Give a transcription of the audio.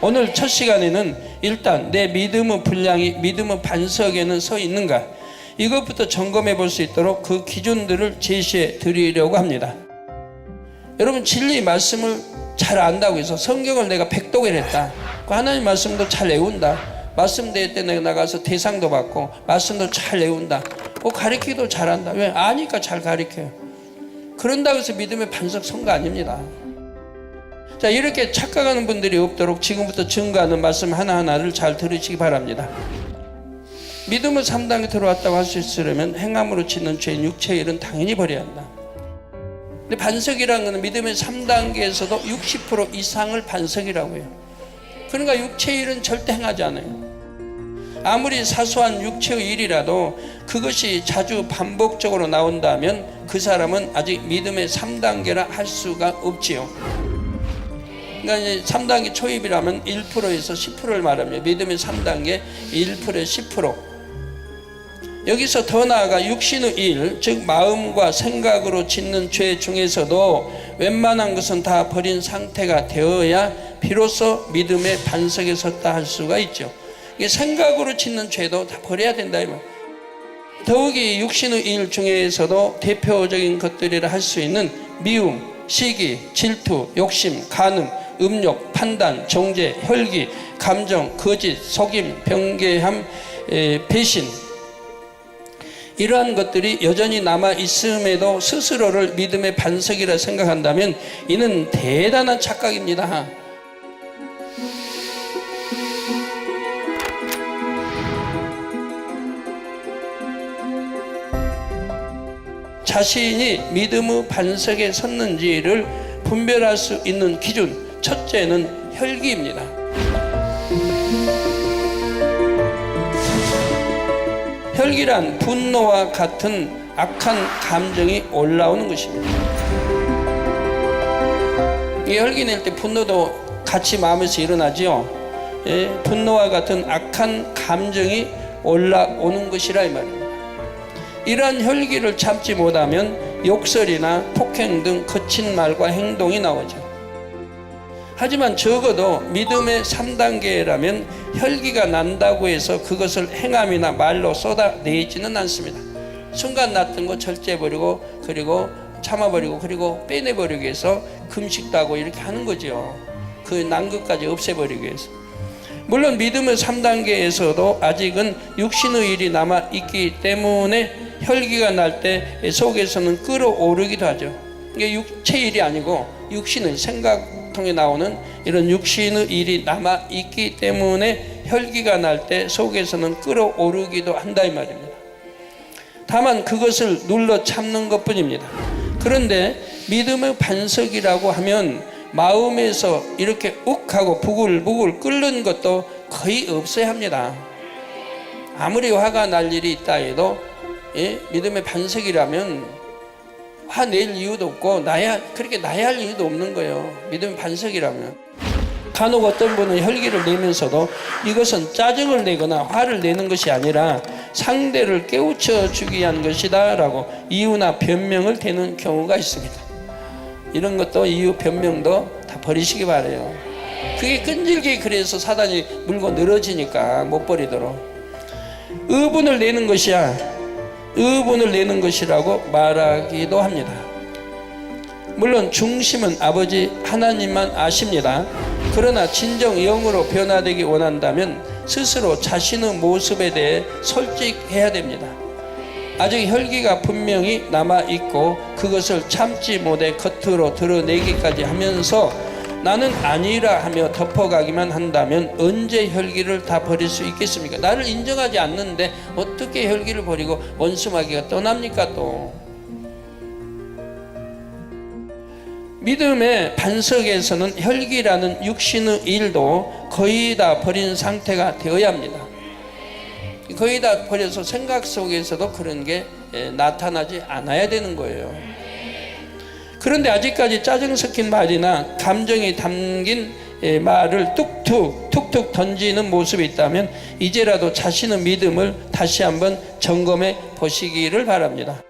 오늘 첫 시간에는 일단 내 믿음의 분량이 믿음의 반석에는 서 있는가, 이것부터 점검해 볼 수 있도록 그 기준들을 제시해 드리려고 합니다. 여러분, 진리 말씀을 잘 안다고 해서 성경을 내가 백독을 했다, 그 하나님 말씀도 잘 외운다, 말씀 대회 때 내가 나가서 대상도 받고 말씀도 잘 외운다, 가르치기도 잘한다, 왜? 아니까 잘 가르쳐요. 그런다고 해서 믿음의 반석 선 거 아닙니다. 자, 이렇게 착각하는 분들이 없도록 지금부터 증거하는 말씀 하나하나를 잘 들으시기 바랍니다. 믿음의 3단계 들어왔다고 할 수 있으려면 행함으로 짓는 죄인 육체의 일은 당연히 버려야 한다. 근데 반석이라는 것은 믿음의 3단계에서도 60% 이상을 반석이라고 해요. 그러니까 육체의 일은 절대 행하지 않아요. 아무리 사소한 육체의 일이라도 그것이 자주 반복적으로 나온다면 그 사람은 아직 믿음의 3단계라 할 수가 없지요. 그러니까 이제 3단계 초입이라면 1%에서 10%를 말합니다. 믿음의 3단계 1%에 10%. 여기서 더 나아가 육신의 일, 즉 마음과 생각으로 짓는 죄 중에서도 웬만한 것은 다 버린 상태가 되어야 비로소 믿음의 반석에 섰다 할 수가 있죠. 이게 생각으로 짓는 죄도 다 버려야 된다 이 말. 더욱이 육신의 일 중에서도 대표적인 것들이라 할 수 있는 미움, 시기, 질투, 욕심, 간음, 음욕, 판단, 정죄, 혈기, 감정, 거짓, 속임, 변개함, 배신, 이러한 것들이 여전히 남아 있음에도 스스로를 믿음의 반석이라 생각한다면 이는 대단한 착각입니다. 자신이 믿음의 반석에 섰는지를 분별할 수 있는 기준, 첫째는 혈기입니다. 혈기란 분노와 같은 악한 감정이 올라오는 것입니다. 이 혈기 낼 때 분노도 같이 마음에서 일어나지요. 예, 분노와 같은 악한 감정이 올라오는 것이라 이 말입니다. 이러한 혈기를 참지 못하면 욕설이나 폭행 등 거친 말과 행동이 나오죠. 하지만 적어도 믿음의 3단계라면 혈기가 난다고 해서 그것을 행함이나 말로 쏟아내지는 않습니다. 순간 났던 거 절제해버리고, 그리고 참아버리고, 그리고 빼내버리기 위해서 금식도 하고 이렇게 하는 거죠. 그 난 것까지 없애버리기 위해서. 물론 믿음의 3단계에서도 아직은 육신의 일이 남아있기 때문에 혈기가 날 때 속에서는 끓어오르기도 하죠. 이게 육체의 일이 아니고 육신의 생각 통해 나오는 이런 육신의 일이 남아있기 때문에 혈기가 날 때 속에서는 끓어오르기도 한다 이 말입니다. 다만 그것을 눌러 참는 것뿐입니다. 그런데 믿음의 반석이라고 하면 마음에서 이렇게 욱하고 부글부글 끓는 것도 거의 없어야 합니다. 아무리 화가 날 일이 있다 해도 믿음의 반석이라면 화낼 이유도 없고 그렇게 나야 할 이유도 없는 거예요. 믿음의 반석이라면. 간혹 어떤 분은 혈기를 내면서도 이것은 짜증을 내거나 화를 내는 것이 아니라 상대를 깨우쳐 주기 위한 것이다 라고 이유나 변명을 대는 경우가 있습니다. 이런 것도 이유 변명도 다 버리시기 바라요. 그게 끈질기게 그래서 사단이 물고 늘어지니까 못 버리도록. 의분을 내는 것이야, 의분을 내는 것이라고 말하기도 합니다. 물론 중심은 아버지 하나님만 아십니다. 그러나 진정 영으로 변화되기 원한다면 스스로 자신의 모습에 대해 솔직해야 됩니다. 아직 혈기가 분명히 남아있고 그것을 참지 못해 겉으로 드러내기까지 하면서 나는 아니라 하며 덮어가기만 한다면 언제 혈기를 다 버릴 수 있겠습니까? 나를 인정하지 않는데 어떻게 혈기를 버리고 원수마귀가 떠납니까 또? 믿음의 반석에서는 혈기라는 육신의 일도 거의 다 버린 상태가 되어야 합니다. 거의 다 버려서 생각 속에서도 그런 게 나타나지 않아야 되는 거예요. 그런데 아직까지 짜증 섞인 말이나 감정이 담긴 말을 툭툭 던지는 모습이 있다면 이제라도 자신의 믿음을 다시 한번 점검해 보시기를 바랍니다.